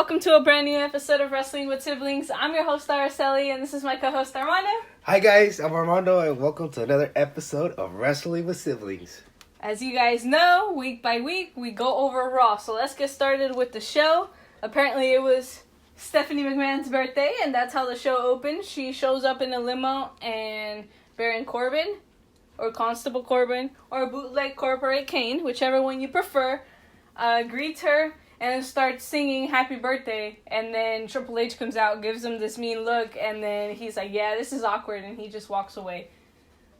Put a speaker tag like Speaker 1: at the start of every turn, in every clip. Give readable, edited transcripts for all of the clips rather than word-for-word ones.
Speaker 1: welcome to a brand new episode of Wrestling with Siblings. I'm your host, Araceli, and this is my co-host, Armando.
Speaker 2: Hi guys, I'm Armando, and welcome to another episode of Wrestling with Siblings.
Speaker 1: As you guys know, week by week, we go over Raw. So let's get started with the show. Apparently it was Stephanie McMahon's birthday, and that's how the show opened. She shows up in a limo, and Baron Corbin, or Constable Corbin, or Bootleg Corporate Kane, whichever one you prefer, greets her and starts singing Happy Birthday. And then Triple H comes out, gives him this mean look, and then he's like, yeah, this is awkward, and he just walks away.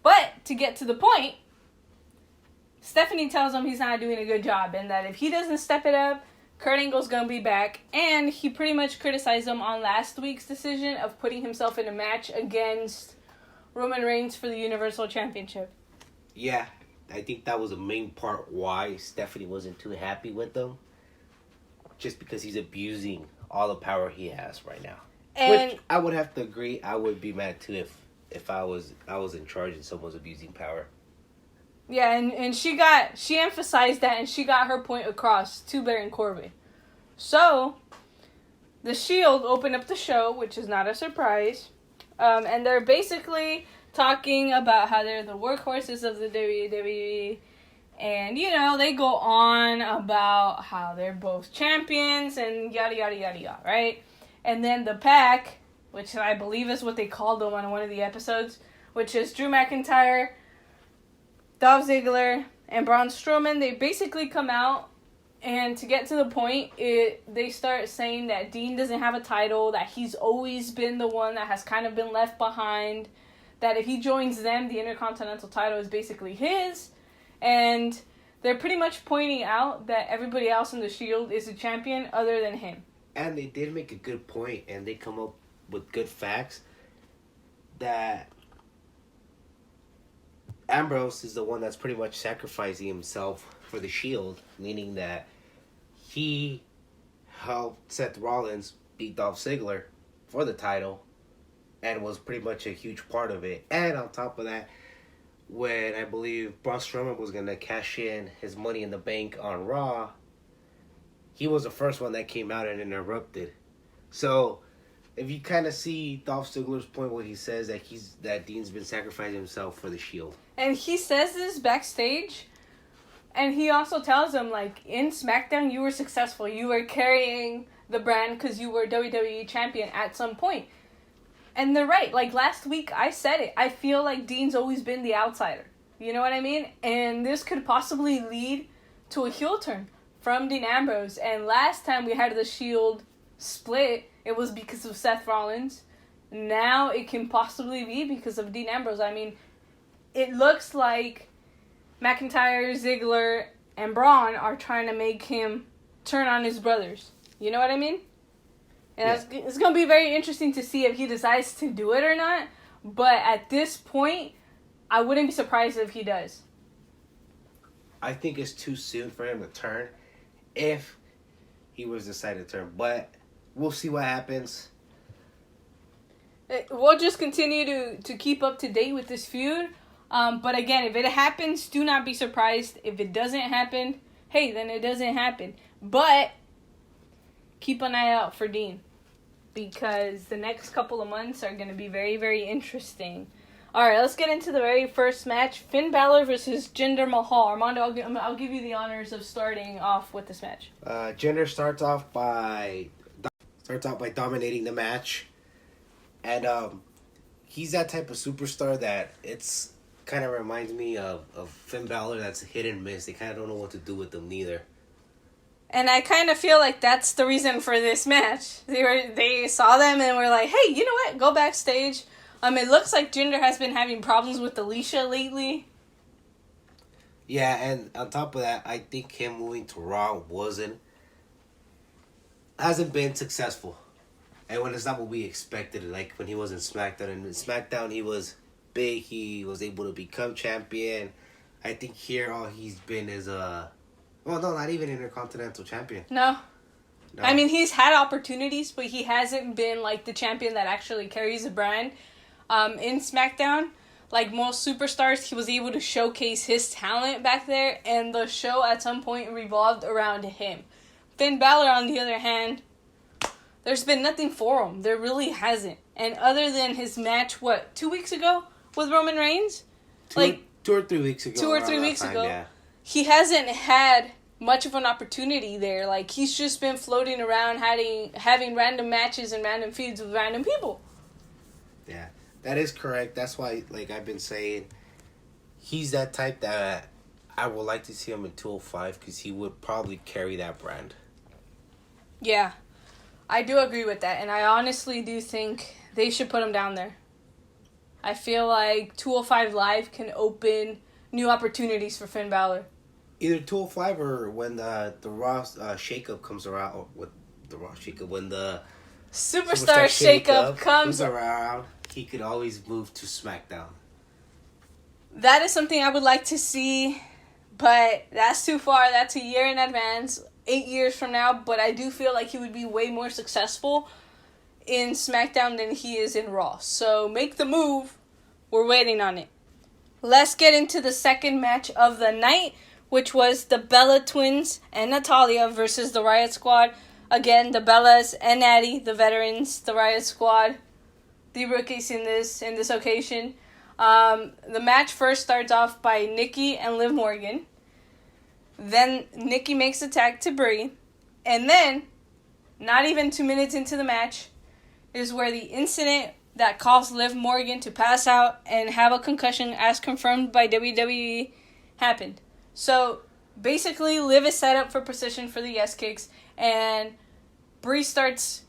Speaker 1: But to get to the point, Stephanie tells him he's not doing a good job, and that if he doesn't step it up, Kurt Angle's gonna be back. And he pretty much criticized him on last week's decision of putting himself in a match against Roman Reigns for the Universal Championship.
Speaker 2: Yeah, I think that was the main part why Stephanie wasn't too happy with him. Just because he's abusing all the power he has right now. And which I would have to agree. I would be mad too if I was in charge and someone's abusing power.
Speaker 1: Yeah, and she emphasized that, and she got her point across to Baron Corbin. So, the Shield opened up the show, which is not a surprise. And they're basically talking about how they're the workhorses of the WWE. And, you know, they go on about how they're both champions and yada, yada, yada, yada, right? And then the Pack, which I believe is what they called them on one of the episodes, which is Drew McIntyre, Dolph Ziggler, and Braun Strowman, they basically come out, and to get to the point, they start saying that Dean doesn't have a title, that he's always been the one that has kind of been left behind, that if he joins them, the Intercontinental title is basically his, and they're pretty much pointing out that everybody else in the Shield is a champion other than him.
Speaker 2: And they did make a good point, and they come up with good facts, that Ambrose is the one that's pretty much sacrificing himself for the Shield, meaning that he helped Seth Rollins beat Dolph Ziggler for the title and was pretty much a huge part of it. And on top of that, when I believe Braun Strowman was going to cash in his Money in the Bank on Raw, he was the first one that came out and interrupted. So if you kind of see Dolph Ziggler's point when he says that Dean's been sacrificing himself for the Shield.
Speaker 1: And he says this backstage, and he also tells him, like, in SmackDown, you were successful. You were carrying the brand because you were WWE champion at some point. And they're right. Like, last week, I said it. I feel like Dean's always been the outsider. You know what I mean? And this could possibly lead to a heel turn from Dean Ambrose. And last time we had the Shield split, it was because of Seth Rollins. Now it can possibly be because of Dean Ambrose. I mean, it looks like McIntyre, Ziggler, and Braun are trying to make him turn on his brothers. You know what I mean? And yeah. It's going to be very interesting to see if he decides to do it or not. But at this point, I wouldn't be surprised if he does.
Speaker 2: I think it's too soon for him to turn if he was decided to turn. But we'll see what happens.
Speaker 1: We'll just continue to keep up to date with this feud. But again, if it happens, do not be surprised. If it doesn't happen, hey, then it doesn't happen. But keep an eye out for Dean, because the next couple of months are going to be very, very interesting. All right, let's get into the very first match. Finn Balor versus Jinder Mahal. Armando, I'll give you the honors of starting off with this match.
Speaker 2: Jinder starts off by dominating the match. And he's that type of superstar that it's kind of reminds me of Finn Balor that's hit and miss. They kind of don't know what to do with them neither.
Speaker 1: And I kind of feel like that's the reason for this match. They saw them and were like, hey, you know what? Go backstage. It looks like Jinder has been having problems with Alicia lately.
Speaker 2: Yeah, and on top of that, I think him moving to Raw hasn't been successful. And when it's not what we expected, like when he was in SmackDown. And in SmackDown, he was big. He was able to become champion. I think here all he's been is not even Intercontinental champion.
Speaker 1: No. I mean, he's had opportunities, but he hasn't been like the champion that actually carries the brand. In SmackDown, like most superstars, he was able to showcase his talent back there, and the show at some point revolved around him. Finn Balor, on the other hand, there's been nothing for him. There really hasn't. And other than his match, 2 weeks ago with Roman Reigns?
Speaker 2: Two or 3 weeks ago.
Speaker 1: 2 or 3 weeks ago.
Speaker 2: Yeah.
Speaker 1: He hasn't had much of an opportunity there. Like, he's just been floating around having random matches and random feuds with random people.
Speaker 2: Yeah, that is correct. That's why, like I've been saying, he's that type that I would like to see him in 205 because he would probably carry that brand.
Speaker 1: Yeah, I do agree with that. And I honestly do think they should put him down there. I feel like 205 Live can open new opportunities for Finn Balor.
Speaker 2: Either 205 or when the Raw shakeup comes around, or with the Raw shakeup, when the
Speaker 1: Superstar shakeup comes
Speaker 2: around, he could always move to SmackDown.
Speaker 1: That is something I would like to see, but that's too far. That's a year in advance, 8 years from now. But I do feel like he would be way more successful in SmackDown than he is in Raw. So make the move. We're waiting on it. Let's get into the second match of the night, which was the Bella Twins and Natalya versus the Riot Squad. Again, the Bellas and Natty, the veterans, the Riot Squad, the rookies in this occasion. The match first starts off by Nikki and Liv Morgan. Then Nikki makes a tag to Brie. And then, not even 2 minutes into the match, is where the incident that caused Liv Morgan to pass out and have a concussion, as confirmed by WWE, happened. So, basically, Liv is set up for precision for the yes kicks, and Brie starts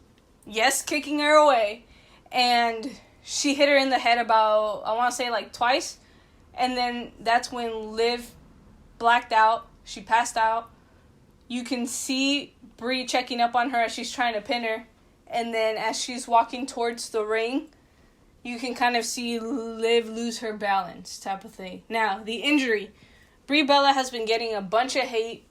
Speaker 1: yes kicking her away, and she hit her in the head about, I want to say, like twice, and then that's when Liv blacked out. She passed out. You can see Brie checking up on her as she's trying to pin her, and then as she's walking towards the ring, you can kind of see Liv lose her balance type of thing. Now, the injury. Brie Bella has been getting a bunch of hate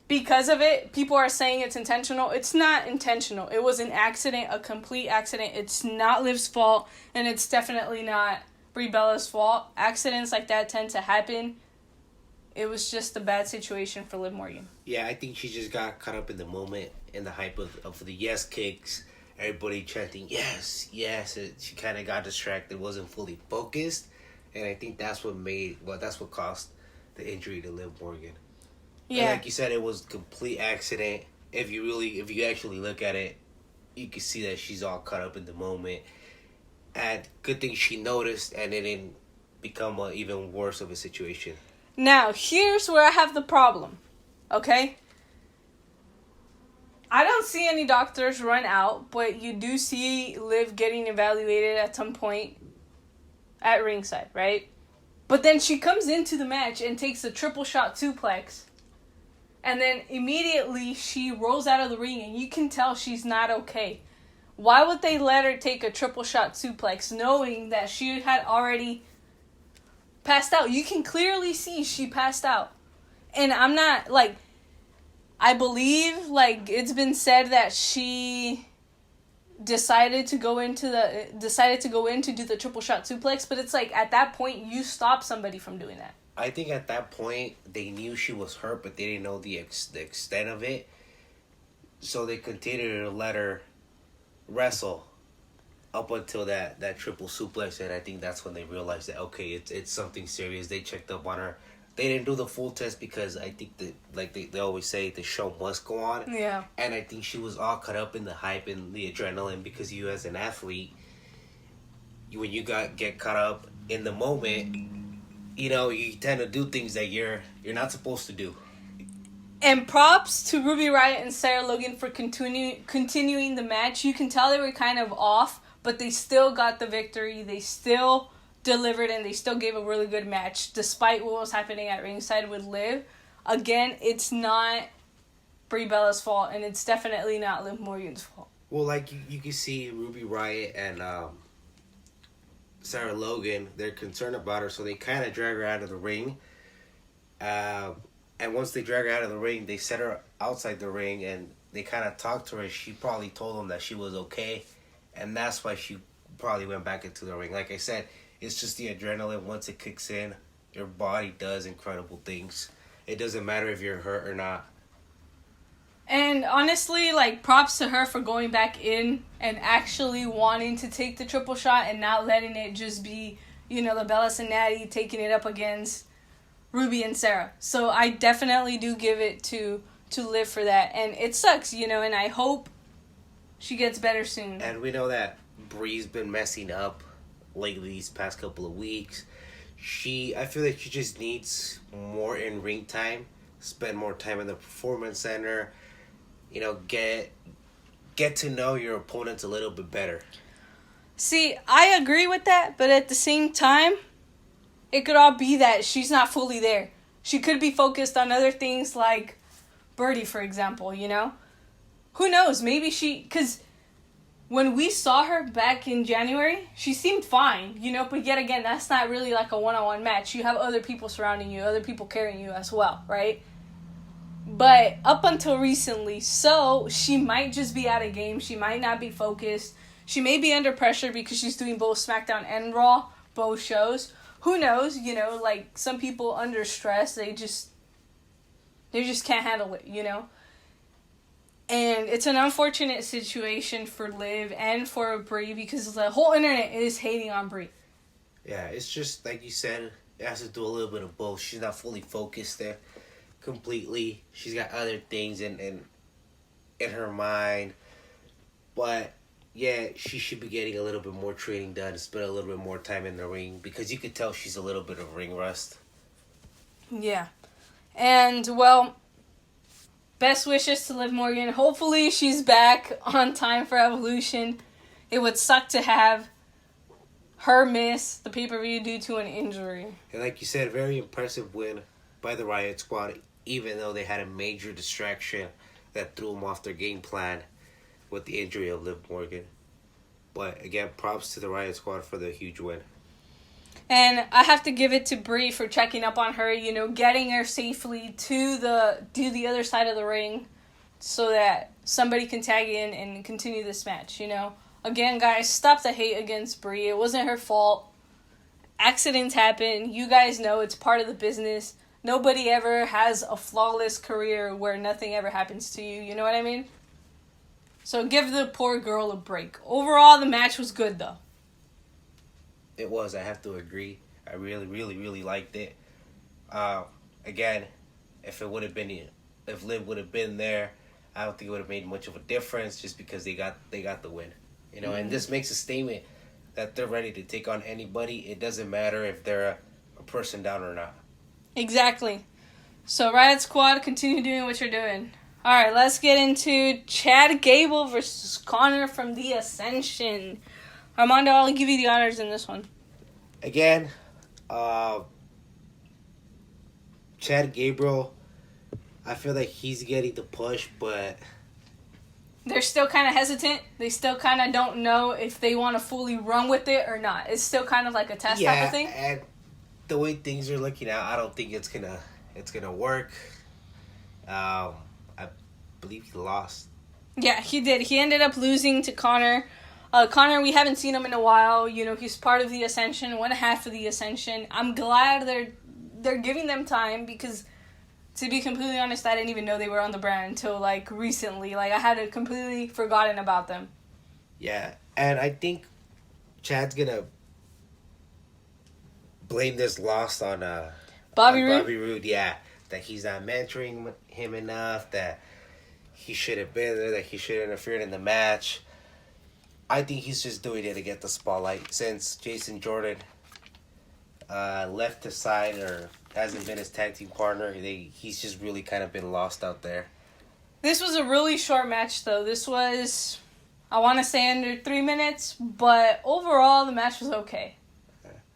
Speaker 1: because of it. People are saying it's intentional. It's not intentional. It was an accident, a complete accident. It's not Liv's fault, and it's definitely not Brie Bella's fault. Accidents like that tend to happen. It was just a bad situation for Liv Morgan.
Speaker 2: Yeah, I think she just got caught up in the moment, in the hype of the yes kicks. Everybody chanting, yes, yes. She kind of got distracted, wasn't fully focused. And I think that's what caused the injury to Liv Morgan. Yeah. And like you said, it was a complete accident. If you actually look at it, you can see that she's all caught up in the moment. And good thing she noticed and it didn't become an even worse of a situation.
Speaker 1: Now, here's where I have the problem. Okay? I don't see any doctors run out, but you do see Liv getting evaluated at some point at ringside, right? But then she comes into the match and takes a triple shot suplex. And then immediately she rolls out of the ring and you can tell she's not okay. Why would they let her take a triple shot suplex knowing that she had already passed out? You can clearly see she passed out. And I'm not, I believe, it's been said that she decided to go in to do the triple shot suplex, but it's at that point you stop somebody from doing that.
Speaker 2: I think at that point they knew she was hurt, but they didn't know the extent of it, so they continued to let her wrestle up until that triple suplex, and I think that's when they realized that okay, it's something serious. They checked up on her. They didn't do the full test because I think that they always say the show must go on.
Speaker 1: Yeah. And
Speaker 2: I think she was all caught up in the hype and the adrenaline because you as an athlete, when you get caught up in the moment, you tend to do things that you're not supposed to do.
Speaker 1: And props to Ruby Riott and Sarah Logan for continuing the match. You can tell they were kind of off, but they still got the victory. They still delivered and they still gave a really good match despite what was happening at ringside with Liv. Again, it's not Brie Bella's fault and it's definitely not Liv Morgan's fault.
Speaker 2: Well, you can see Ruby Riott and Sarah Logan, they're concerned about her, so they kind of drag her out of the ring. And once they drag her out of the ring, they set her outside the ring and they kind of talked to her. She probably told them that she was okay, and that's why she probably went back into the ring. Like I said, it's just the adrenaline. Once it kicks in, your body does incredible things. It doesn't matter if you're hurt or not.
Speaker 1: And honestly, like, props to her for going back in and actually wanting to take the triple shot and not letting it just be, the Bellas and Natty taking it up against Ruby and Sarah. So I definitely do give it to Liv for that. And it sucks, and I hope she gets better soon.
Speaker 2: And we know that Brie's been messing up lately these past couple of weeks. I feel like she just needs more in-ring time, spend more time in the Performance Center, get to know your opponents a little bit better.
Speaker 1: See, I agree with that, but at the same time, it could all be that she's not fully there. She could be focused on other things like Birdie, for example, Who knows? Maybe because when we saw her back in January, she seemed fine, but yet again, that's not really like a one-on-one match. You have other people surrounding you, other people carrying you as well, right? But up until recently, so she might just be out of game. She might not be focused. She may be under pressure because she's doing both SmackDown and Raw, both shows. Who knows? Like some people under stress, they just can't handle it, And it's an unfortunate situation for Liv and for Brie because the whole internet is hating on Brie.
Speaker 2: Yeah, it's just like you said, it has to do a little bit of both. She's not fully focused there completely. She's got other things in her mind. But yeah, she should be getting a little bit more training done, spend a little bit more time in the ring because you could tell she's a little bit of ring rust.
Speaker 1: Yeah. And well, best wishes to Liv Morgan. Hopefully she's back on time for Evolution. It would suck to have her miss the pay-per-view due to an injury.
Speaker 2: And like you said, very impressive win by the Riot Squad, even though they had a major distraction that threw them off their game plan with the injury of Liv Morgan. But again, props to the Riot Squad for the huge win.
Speaker 1: And I have to give it to Brie for checking up on her, getting her safely to the other side of the ring so that somebody can tag in and continue this match, Again, guys, stop the hate against Brie. It wasn't her fault. Accidents happen. You guys know it's part of the business. Nobody ever has a flawless career where nothing ever happens to you. You know what I mean? So give the poor girl a break. Overall, the match was good, though.
Speaker 2: It was. I have to agree. I really, really, really liked it. Again, if Liv would have been there, I don't think it would have made much of a difference just because they got the win. And this makes a statement that they're ready to take on anybody. It doesn't matter if they're a person down or not.
Speaker 1: Exactly. So Riot Squad, continue doing what you're doing. All right, let's get into Chad Gable versus Connor from the Ascension. Armando, I'll give you the honors in this one.
Speaker 2: Again, Chad Gable, I feel like he's getting the push, but
Speaker 1: they're still kind of hesitant. They still kind of don't know if they want to fully run with it or not. It's still kind of like a test type of thing.
Speaker 2: And the way things are looking out, I don't think it's gonna work. I believe he lost.
Speaker 1: Yeah, he did. He ended up losing to Connor. Connor, we haven't seen him in a while. He's part of the Ascension, one half of the Ascension. I'm glad they're giving them time because, to be completely honest, I didn't even know they were on the brand until, recently. I had completely forgotten about them.
Speaker 2: Yeah, and I think Chad's gonna blame this loss on
Speaker 1: Bobby Roode?
Speaker 2: Bobby Roode, yeah. That he's not mentoring him enough, that he should have been there, that he should have interfered in the match. I think he's just doing it to get the spotlight. Since Jason Jordan left his side or hasn't been his tag team partner, he's just really kind of been lost out there.
Speaker 1: This was a really short match, though. This was, I want to say, under 3 minutes, but overall, the match was okay.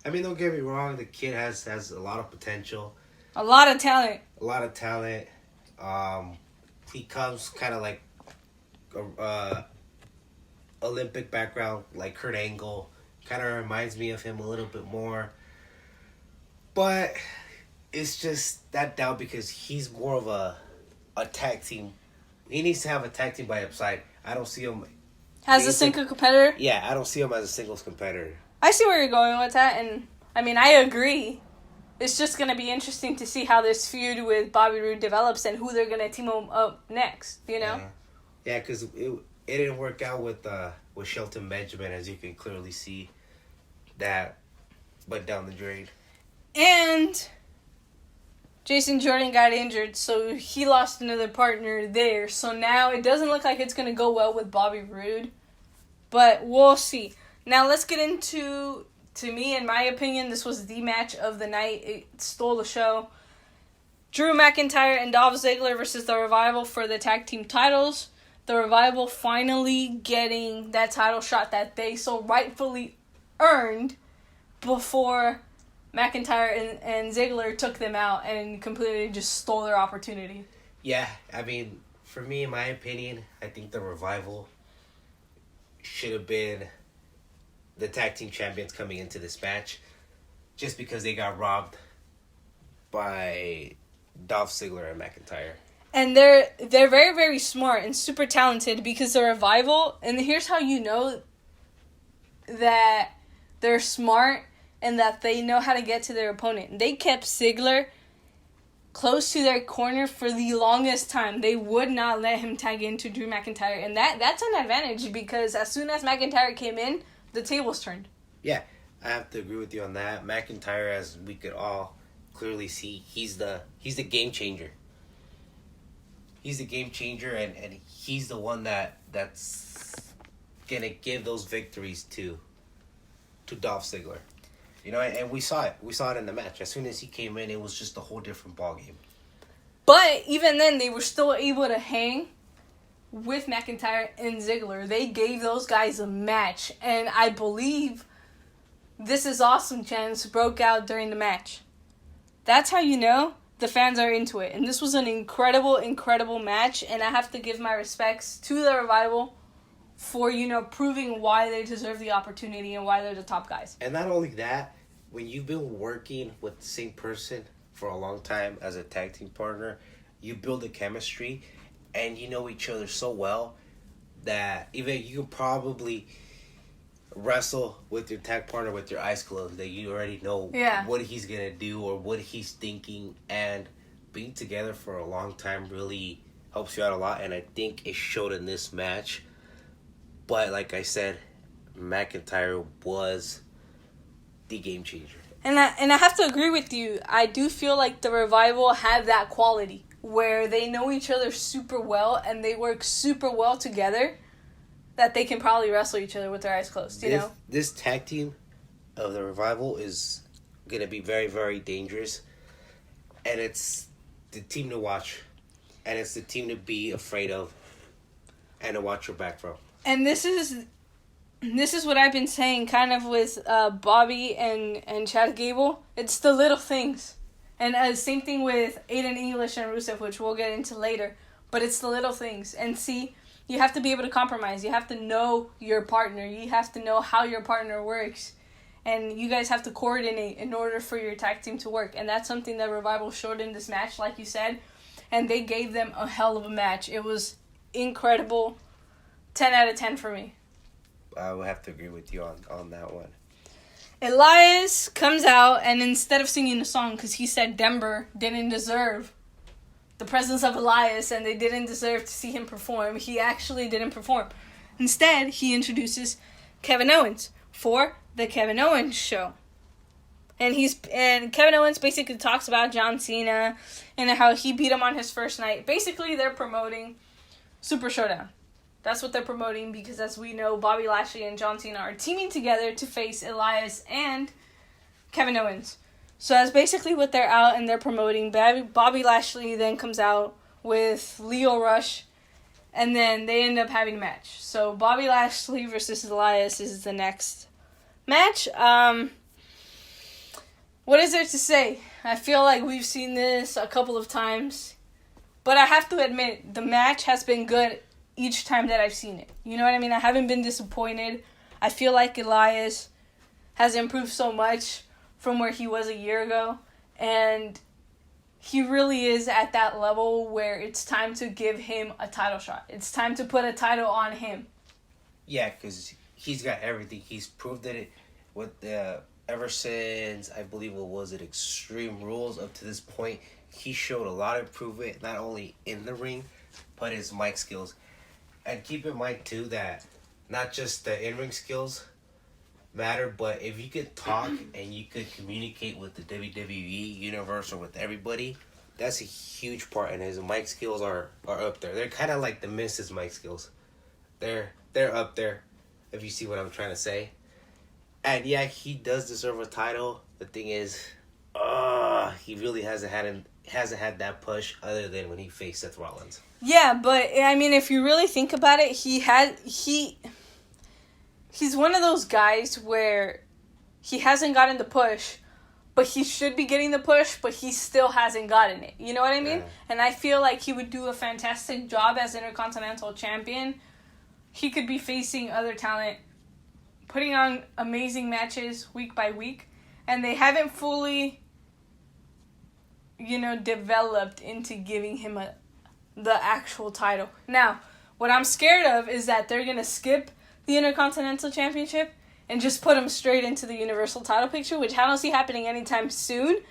Speaker 2: I mean, don't get me wrong, the kid has a lot of potential.
Speaker 1: A lot of talent.
Speaker 2: He comes kind of like Olympic background, like Kurt Angle. Kind of reminds me of him a little bit more. But it's just that down because he's more of a tag team. He needs to have a tag team by his side. I don't see him
Speaker 1: as a single competitor?
Speaker 2: Yeah, I don't see him as a singles competitor.
Speaker 1: I see where you're going with that, and I mean, I agree. it's just going to be interesting to see how this feud with Bobby Roode develops and who they're going to team up next, you know?
Speaker 2: Yeah, because it didn't work out with Shelton Benjamin, as you can clearly see. That went down the drain.
Speaker 1: And Jason Jordan got injured, so he lost another partner there. So now it doesn't look like it's going to go well with Bobby Roode, but we'll see. Now let's get into, to me, in my opinion, this was the match of the night. It stole the show. Drew McIntyre and Dolph Ziggler versus The Revival for the tag team titles. The Revival finally getting that title shot that they so rightfully earned before McIntyre and Ziggler took them out and completely just stole their opportunity.
Speaker 2: Yeah, I mean, for me, in my opinion, I think The Revival should have been the tag team champions coming into this match, just because they got robbed by Dolph Ziggler and McIntyre.
Speaker 1: And they're very, very smart and super talented, because The Revival, and here's how you know that they're smart and that they know how to get to their opponent. They kept Ziggler close to their corner for the longest time. They would not let him tag into Drew McIntyre, and that's an advantage, because as soon as McIntyre came in, the tables turned.
Speaker 2: Yeah, I have to agree with you on that. McIntyre, as we could all clearly see, he's the game changer. He's the game changer, and he's the one that's gonna give those victories to Dolph Ziggler. You know, and we saw it. We saw it in the match. As soon as he came in, it was just a whole different ballgame.
Speaker 1: But even then, they were still able to hang with McIntyre and Ziggler. They gave those guys a match, and I believe This Is Awesome chants broke out during the match. That's how you know the fans are into it. And this was an incredible, incredible match, and I have to give my respects to the Revival for, proving why they deserve the opportunity and why they're the top guys.
Speaker 2: And not only that, when you've been working with the same person for a long time as a tag team partner, you build a chemistry and you know each other so well that even you can probably wrestle with your tag partner with your eyes closed, that you already know what he's going to do or what he's thinking. And being together for a long time really helps you out a lot, and I think it showed in this match. But like I said, McIntyre was the game changer.
Speaker 1: And I have to agree with you. I do feel like the Revival have that quality where they know each other super well and they work super well together, that they can probably wrestle each other with their eyes closed, you know?
Speaker 2: This tag team of the Revival is going to be very, very dangerous. And it's the team to watch. And it's the team to be afraid of and to watch your back from.
Speaker 1: And this is what I've been saying kind of with Bobby and Chad Gable. It's the little things. And same thing with Aiden English and Rusev, which we'll get into later. But it's the little things. And see, you have to be able to compromise. You have to know your partner. You have to know how your partner works. And you guys have to coordinate in order for your tag team to work. And that's something that Revival showed in this match, like you said. And they gave them a hell of a match. It was incredible. 10 out of 10 for me.
Speaker 2: I would have to agree with you on that one.
Speaker 1: Elias comes out, and instead of singing a song, because he said Denver didn't deserve the presence of Elias and they didn't deserve to see him perform, he actually didn't perform. Instead, he introduces Kevin Owens for the Kevin Owens show. And Kevin Owens basically talks about John Cena and how he beat him on his first night. Basically, they're promoting Super Showdown. That's what they're promoting, because as we know, Bobby Lashley and John Cena are teaming together to face Elias and Kevin Owens. So that's basically what they're out and they're promoting. Bobby Lashley then comes out with Leo Rush, and then they end up having a match. So Bobby Lashley versus Elias is the next match. What is there to say? I feel like we've seen this a couple of times, but I have to admit, the match has been good each time that I've seen it. You know what I mean? I haven't been disappointed. I feel like Elias has improved so much from where he was a year ago, and he really is at that level where it's time to give him a title shot. It's time to put a title on him.
Speaker 2: Yeah, because he's got everything. He's proved it with ever since, I believe, what was it, Extreme Rules, up to this point, he showed a lot of improvement, not only in the ring, but his mic skills. And keep in mind, too, that not just the in-ring skills matter, but if you could talk and you could communicate with the WWE universe or with everybody, that's a huge part. And his mic skills are up there. They're kind of like the Miz's mic skills. They're up there, if you see what I'm trying to say. And yeah, he does deserve a title. The thing is, he really hasn't had that push other than when he faced Seth Rollins.
Speaker 1: Yeah, but I mean, if you really think about it, he's one of those guys where he hasn't gotten the push, but he should be getting the push, but he still hasn't gotten it. You know what I mean?
Speaker 2: Yeah.
Speaker 1: And I feel like he would do a fantastic job as Intercontinental Champion. He could be facing other talent, putting on amazing matches week by week, and they haven't fully, developed into giving him the actual title. Now, what I'm scared of is that they're going to skip the Intercontinental Championship and just put him straight into the Universal title picture, which I don't see happening anytime soon.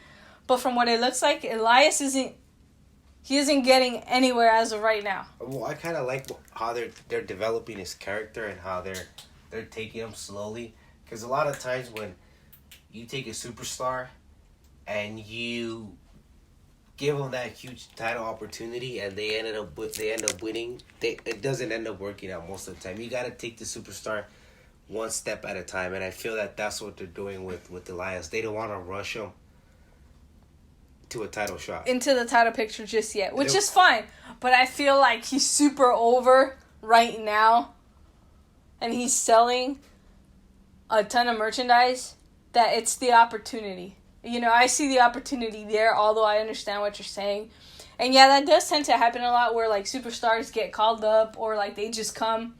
Speaker 1: But from what it looks like, Elias isn't getting anywhere as of right now.
Speaker 2: Well, I kind of like how they're developing his character and how they're taking him slowly. Because a lot of times when you take a superstar and you give them that huge title opportunity and they end up winning, it doesn't end up working out most of the time. You got to take the superstar one step at a time, and I feel that that's what they're doing with Elias. They don't want to rush him to a title shot.
Speaker 1: Into the title picture just yet, which is fine. But I feel like he's super over right now, and he's selling a ton of merchandise, that it's the opportunity. I see the opportunity there, although I understand what you're saying. And yeah, that does tend to happen a lot where, like, superstars get called up or, like, they just come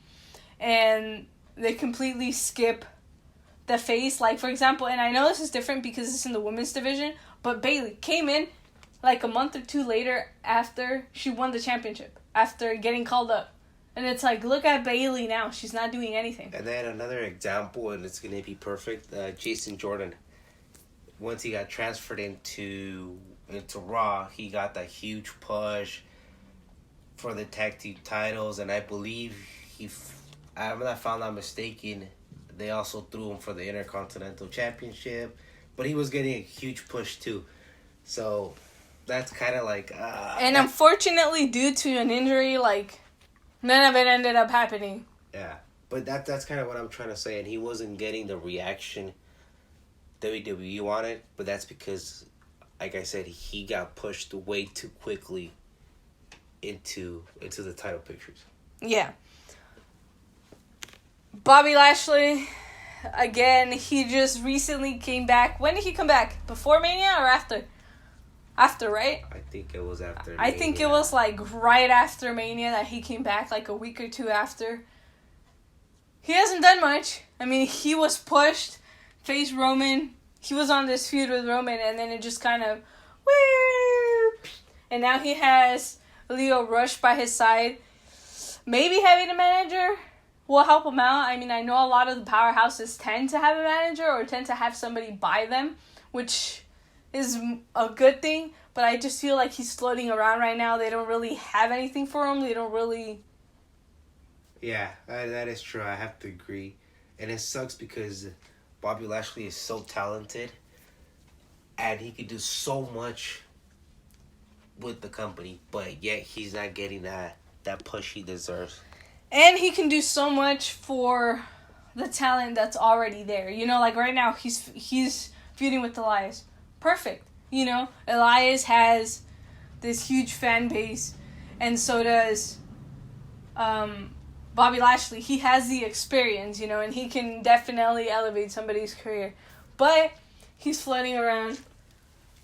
Speaker 1: and they completely skip the face. Like, for example, and I know this is different because it's in the women's division, but Bayley came in, like, a month or two later after she won the championship, after getting called up. And it's like, look at Bayley now. She's not doing anything.
Speaker 2: And then another example, and it's going to be perfect, Jason Jordan. Once he got transferred into Raw, he got that huge push for the tag team titles, and I believe I'm not mistaken, they also threw him for the Intercontinental Championship, but he was getting a huge push too. So that's kind of like...
Speaker 1: and unfortunately, due to an injury, like, none of it ended up happening.
Speaker 2: Yeah, but that's kind of what I'm trying to say, and he wasn't getting the reaction WWE wanted, but that's because, like I said, he got pushed way too quickly into the title pictures.
Speaker 1: Yeah. Bobby Lashley, again, he just recently came back. When did he come back? Before Mania or after? After, right?
Speaker 2: I think it was after Mania.
Speaker 1: I think it was, like, right after Mania that he came back, like a week or two after. He hasn't done much. I mean, he was pushed, faced Roman. He was on this feud with Roman, and then it just kind of... And now he has Leo Rush by his side. Maybe having a manager will help him out. I mean, I know a lot of the powerhouses tend to have a manager or tend to have somebody buy them, which is a good thing, but I just feel like he's floating around right now. They don't really have anything for him. They don't really...
Speaker 2: Yeah, that is true. I have to agree. And it sucks because Bobby Lashley is so talented and he could do so much with the company, but yet he's not getting that push he deserves.
Speaker 1: And he can do so much for the talent that's already there. Like right now, he's feuding with Elias. Perfect. Elias has this huge fan base, and so does Bobby Lashley. He has the experience, and he can definitely elevate somebody's career. But he's floating around.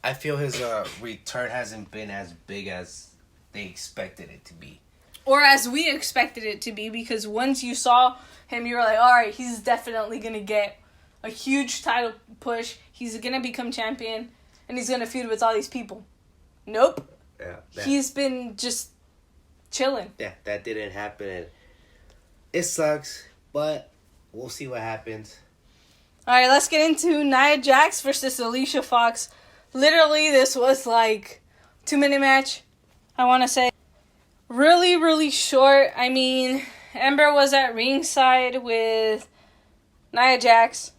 Speaker 2: I feel his return hasn't been as big as they expected it to be.
Speaker 1: Or as we expected it to be, because once you saw him, you were like, alright, he's definitely going to get a huge title push. He's going to become champion, and he's going to feud with all these people. Nope.
Speaker 2: Yeah.
Speaker 1: He's been just chilling.
Speaker 2: Yeah, that didn't happen. It sucks, but we'll see what happens.
Speaker 1: All right, let's get into Nia Jax versus Alicia Fox. Literally, this was like 2-minute match, I want to say. Really, really short. I mean, Ember was at ringside with Nia Jax.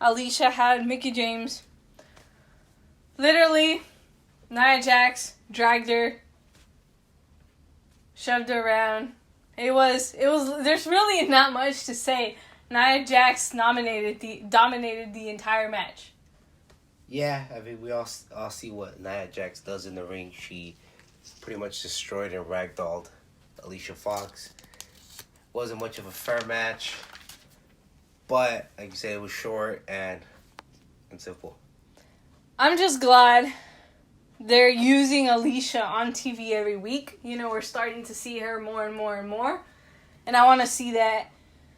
Speaker 1: Alicia had Mickie James. Literally, Nia Jax dragged her, shoved her around. It was. There's really not much to say. Nia Jax dominated the entire match.
Speaker 2: Yeah, I mean, we all see what Nia Jax does in the ring. She pretty much destroyed and ragdolled Alicia Fox. Wasn't much of a fair match, but like you said, it was short and simple.
Speaker 1: I'm just glad they're using Alicia on TV every week. You know, we're starting to see her more and more and more, and I want to see that.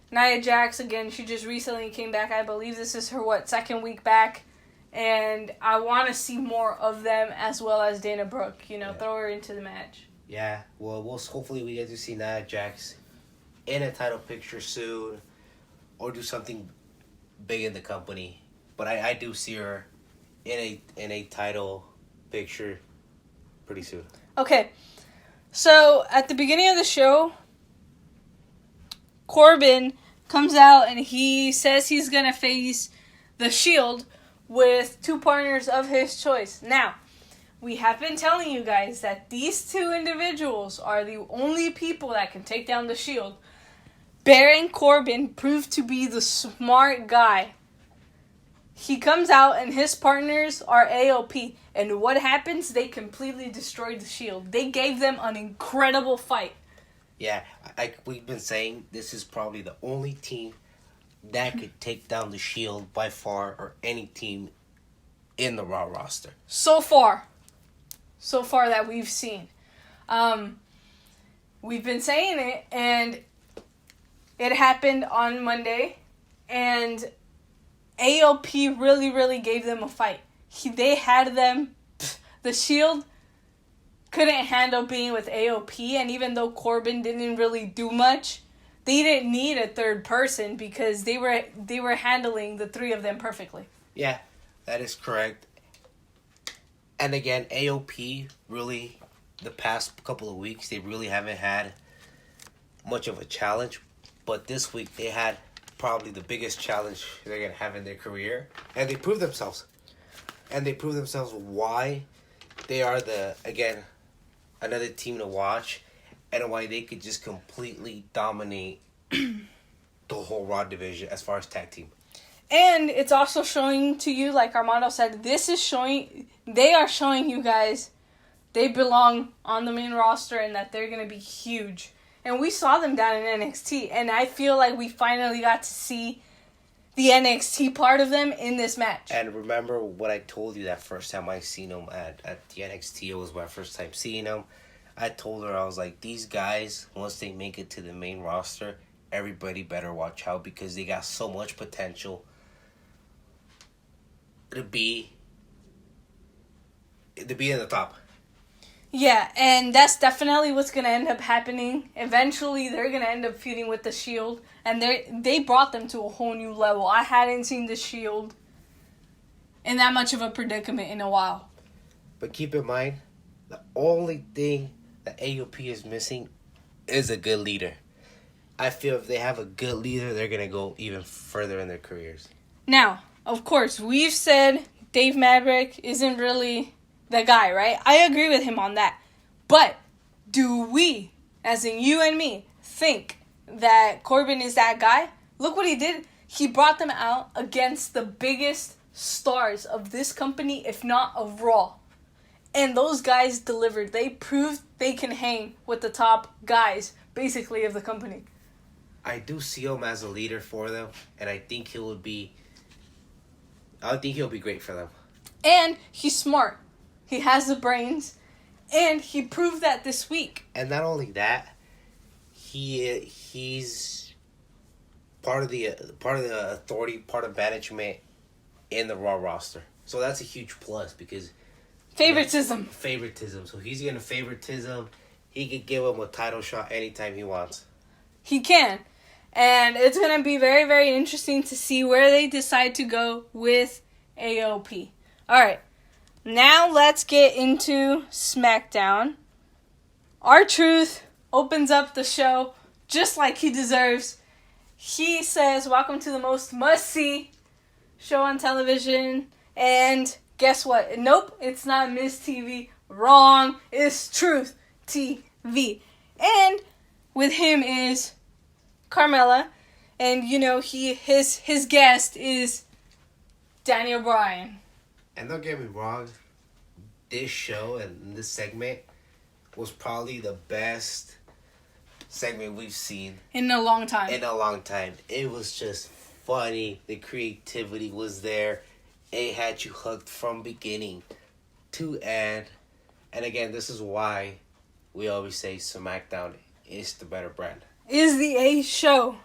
Speaker 1: Nia Jax, again, she just recently came back. I believe this is her, second week back. And I want to see more of them as well as Dana Brooke. You know, throw her into the match.
Speaker 2: Yeah, well, hopefully we get to see Nia Jax in a title picture soon. Or do something big in the company. But I do see her in a title picture pretty soon.
Speaker 1: Okay, so at the beginning of the show, Corbin comes out and he says he's going to face the Shield with 2 partners of his choice. Now, we have been telling you guys that these 2 individuals are the only people that can take down the Shield. Baron Corbin proved to be the smart guy. He comes out and his partners are AOP. And what happens? They completely destroyed the Shield. They gave them an incredible fight.
Speaker 2: Yeah, like we've been saying, this is probably the only team that could take down the Shield by far, or any team in the Raw roster.
Speaker 1: So far that we've seen. We've been saying it, and it happened on Monday, and AOP really, really gave them a fight. They had them. The Shield couldn't handle being with AOP, and even though Corbin didn't really do much, they didn't need a third person because they were handling the 3 of them perfectly.
Speaker 2: Yeah, that is correct. And again, AOP really, the past couple of weeks, they really haven't had much of a challenge. But this week, they had probably the biggest challenge they're going to have in their career. And they proved themselves. And they proved themselves why they are another team to watch. And why they could just completely dominate the whole Raw division as far as tag team.
Speaker 1: And it's also showing to you, like Armando said, they are showing you guys they belong on the main roster and that they're going to be huge. And we saw them down in NXT, and I feel like we finally got to see the NXT part of them in this match.
Speaker 2: And remember what I told you that first time I seen them at the NXT, it was my first time seeing them. I told her, I was like, these guys, once they make it to the main roster, everybody better watch out because they got so much potential to be in the top.
Speaker 1: Yeah, and that's definitely what's going to end up happening. Eventually, they're going to end up feuding with the Shield, and they brought them to a whole new level. I hadn't seen the Shield in that much of a predicament in a while.
Speaker 2: But keep in mind, the only thing that AOP is missing is a good leader. I feel if they have a good leader, they're going to go even further in their careers.
Speaker 1: Now, of course, we've said Dave Maverick isn't really the guy, right? I agree with him on that. But do we, as in you and me, think that Corbin is that guy? Look what he did. He brought them out against the biggest stars of this company, if not of Raw. And those guys delivered. They proved they can hang with the top guys, basically, of the company.
Speaker 2: I do see him as a leader for them, and I think he'll be great for them.
Speaker 1: And he's smart. He has the brains, and he proved that this week.
Speaker 2: And not only that, he's part of the authority, part of management in the Raw roster. So that's a huge plus because
Speaker 1: Favoritism.
Speaker 2: So he's going to favoritism. He could give him a title shot anytime he wants.
Speaker 1: He can. And it's going to be very, very interesting to see where they decide to go with AOP. Alright, now let's get into SmackDown. R-Truth opens up the show just like he deserves. He says, welcome to the most must-see show on television. And guess what? Nope, it's not Miss TV. Wrong. It's Truth TV. And with him is Carmella. And, you know, his guest is Daniel Bryan.
Speaker 2: And don't get me wrong, this show and this segment was probably the best segment we've seen
Speaker 1: in a long time.
Speaker 2: It was just funny. The creativity was there. It had you hooked from beginning to end. And again, this is why we always say SmackDown is the better brand.
Speaker 1: Is the A show.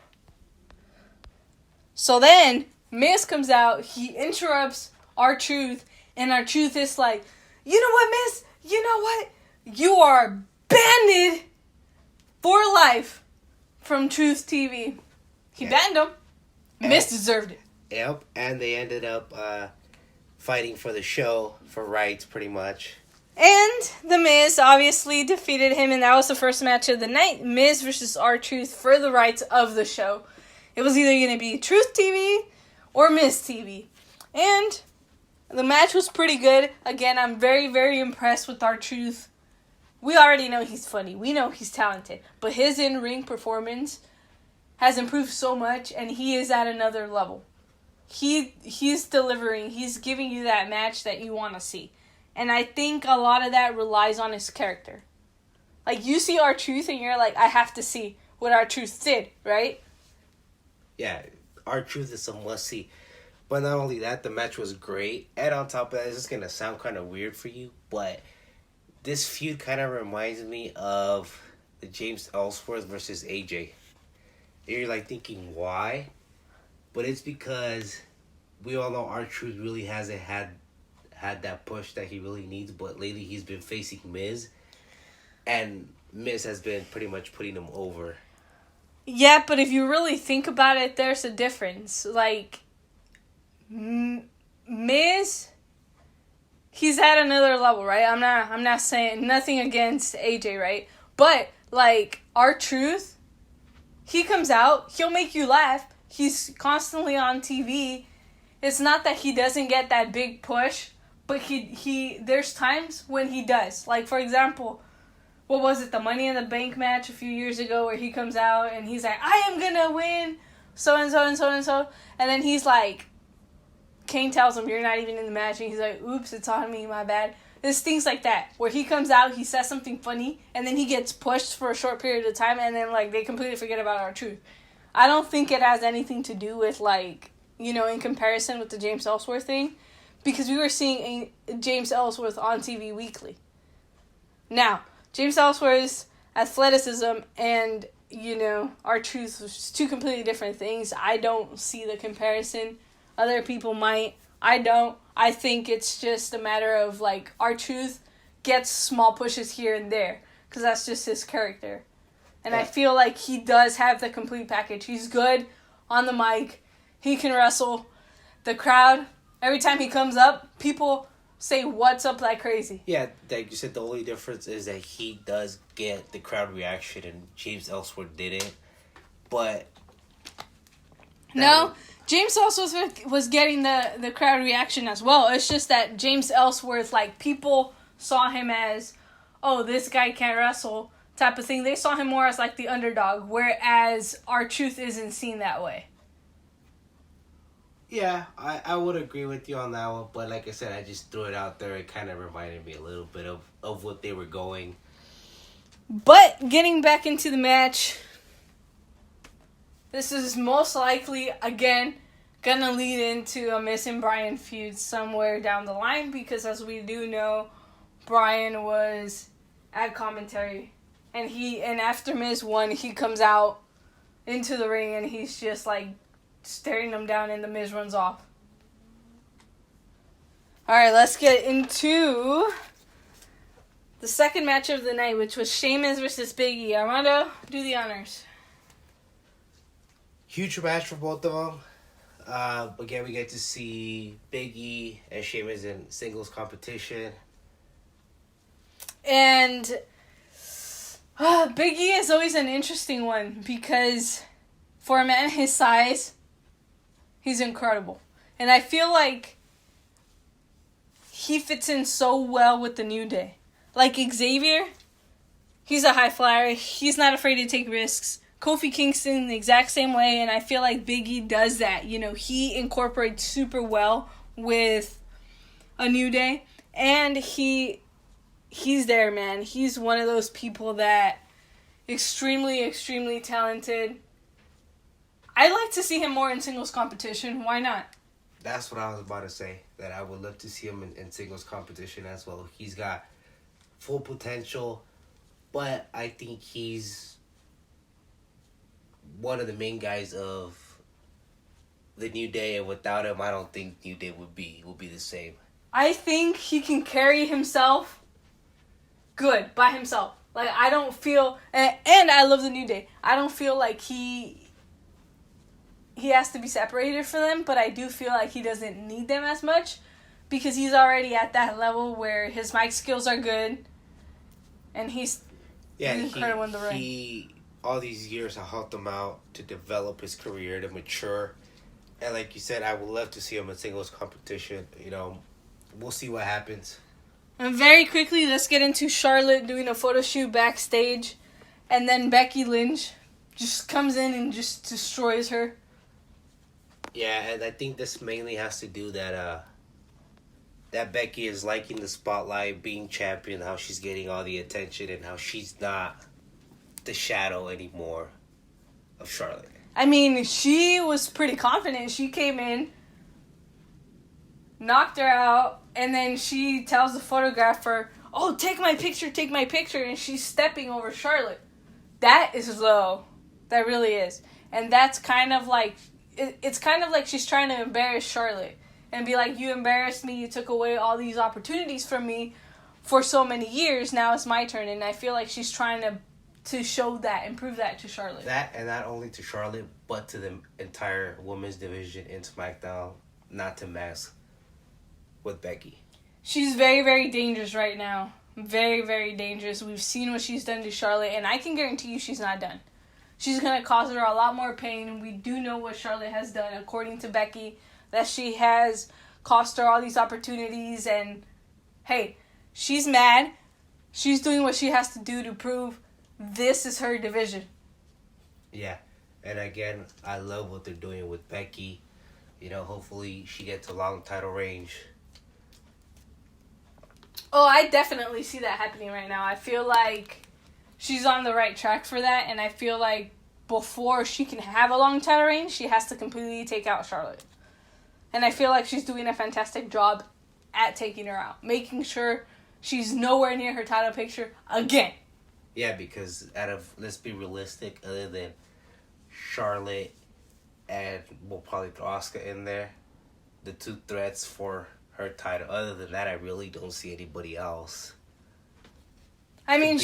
Speaker 1: So then, Miz comes out. He interrupts R-Truth. And R-Truth is like, you know what, Miz? You know what? You are banned for life from Truth TV. He banned him. Miz deserved it.
Speaker 2: Yep, and they ended up fighting for the show, for rights, pretty much.
Speaker 1: And The Miz obviously defeated him, and that was the first match of the night. Miz versus R-Truth for the rights of the show. It was either going to be Truth TV or Miz TV. And the match was pretty good. Again, I'm very, very impressed with R-Truth. We already know he's funny. We know he's talented. But his in-ring performance has improved so much, and he is at another level. He's delivering. He's giving you that match that you want to see. And I think a lot of that relies on his character. Like, you see R-Truth and you're like, I have to see what R-Truth did, right?
Speaker 2: Yeah, R-Truth is a must-see. But not only that, the match was great. And on top of that, this is going to sound kind of weird for you, but this feud kind of reminds me of the James Ellsworth versus AJ. You're like thinking, why? But it's because we all know R-Truth really hasn't had that push that he really needs. But lately he's been facing Miz. And Miz has been pretty much putting him over.
Speaker 1: Yeah, but if you really think about it, there's a difference. Like, Miz, he's at another level, right? I'm not saying nothing against AJ, right? But like R-Truth, he comes out, he'll make you laugh. He's constantly on TV. It's not that he doesn't get that big push, but he there's times when he does. Like, for example, what was it, the Money in the Bank match a few years ago where he comes out and he's like, I am gonna win so and so and so and so, and then he's like, Kane tells him, you're not even in the match, and he's like, oops, it's on me, my bad. There's things like that, where he comes out, he says something funny, and then he gets pushed for a short period of time, and then, like, they completely forget about R-Truth. I don't think it has anything to do with, like, you know, in comparison with the James Ellsworth thing, because we were seeing James Ellsworth on TV weekly. Now, James Ellsworth's athleticism and, you know, R-Truth was two completely different things. I don't see the comparison. Other people might. I don't. I think it's just a matter of, like, R-Truth gets small pushes here and there. Because that's just his character. And I feel like he does have the complete package. He's good on the mic. He can wrestle. The crowd, every time he comes up, people say what's up like crazy.
Speaker 2: Yeah, like you said, the only difference is that he does get the crowd reaction and James Ellsworth didn't. But
Speaker 1: no, James Ellsworth was getting the crowd reaction as well. It's just that James Ellsworth, like, people saw him as, oh, this guy can't wrestle type of thing. They saw him more as, like, the underdog, whereas R-Truth isn't seen that way.
Speaker 2: Yeah, I would agree with you on that one, but like I said, I just threw it out there. It kind of reminded me a little bit of what they were going.
Speaker 1: But getting back into the match, this is most likely, again, gonna lead into a Miz and Bryan feud somewhere down the line, because as we do know, Bryan was at commentary, and after Miz won, he comes out into the ring and he's just like staring him down, and the Miz runs off. Alright, let's get into the second match of the night, which was Sheamus versus Big E. Armando, do the honors.
Speaker 2: Huge match for both of them. Again, we get to see Big E and Sheamus in singles competition.
Speaker 1: And Big E is always an interesting one because for a man his size, he's incredible. And I feel like he fits in so well with the New Day. Like Xavier, he's a high flyer. He's not afraid to take risks. Kofi Kingston, the exact same way, and I feel like Big E does that. You know, he incorporates super well with a New Day, and he's there, man. He's one of those people that extremely, extremely talented. I'd like to see him more in singles competition. Why not?
Speaker 2: That's what I was about to say, that I would love to see him in singles competition as well. He's got full potential, but I think he's one of the main guys of the New Day, and without him, I don't think New Day would be the same.
Speaker 1: I think he can carry himself good by himself. Like, I don't feel, and I love the New Day. I don't feel like he has to be separated from them, but I do feel like he doesn't need them as much because he's already at that level where his mic skills are good, and he's incredible in the ring.
Speaker 2: All these years have helped him out to develop his career, to mature. And like you said, I would love to see him in singles competition. You know, we'll see what happens.
Speaker 1: And very quickly, let's get into Charlotte doing a photo shoot backstage. And then Becky Lynch just comes in and just destroys her.
Speaker 2: Yeah, and I think this mainly has to do that Becky is liking the spotlight, being champion, how she's getting all the attention, and how she's not the shadow anymore of Charlotte.
Speaker 1: I mean, she was pretty confident. She came in, knocked her out, and then she tells the photographer, "Oh, take my picture," and she's stepping over Charlotte. That is low. That really is. And that's kind of like, it's kind of like she's trying to embarrass Charlotte and be like, you embarrassed me, you took away all these opportunities from me for so many years, now it's my turn. And I feel like she's trying to show that and prove that to Charlotte.
Speaker 2: That, and not only to Charlotte, but to the entire women's division in SmackDown, not to mess with Becky.
Speaker 1: She's very, very dangerous right now. Very, very dangerous. We've seen what she's done to Charlotte, and I can guarantee you she's not done. She's going to cause her a lot more pain. We do know what Charlotte has done, according to Becky, that she has cost her all these opportunities, and hey, she's mad. She's doing what she has to do to prove this is her division.
Speaker 2: Yeah, and again, I love what they're doing with Becky. You know, hopefully she gets a long title range.
Speaker 1: Oh, I definitely see that happening right now. I feel like she's on the right track for that, and I feel like before she can have a long title reign, she has to completely take out Charlotte. And I feel like she's doing a fantastic job at taking her out, making sure she's nowhere near her title picture again.
Speaker 2: Yeah, because let's be realistic, other than Charlotte and we'll probably throw Asuka in there, the two threats for her title. Other than that, I really don't see anybody else.
Speaker 1: I mean,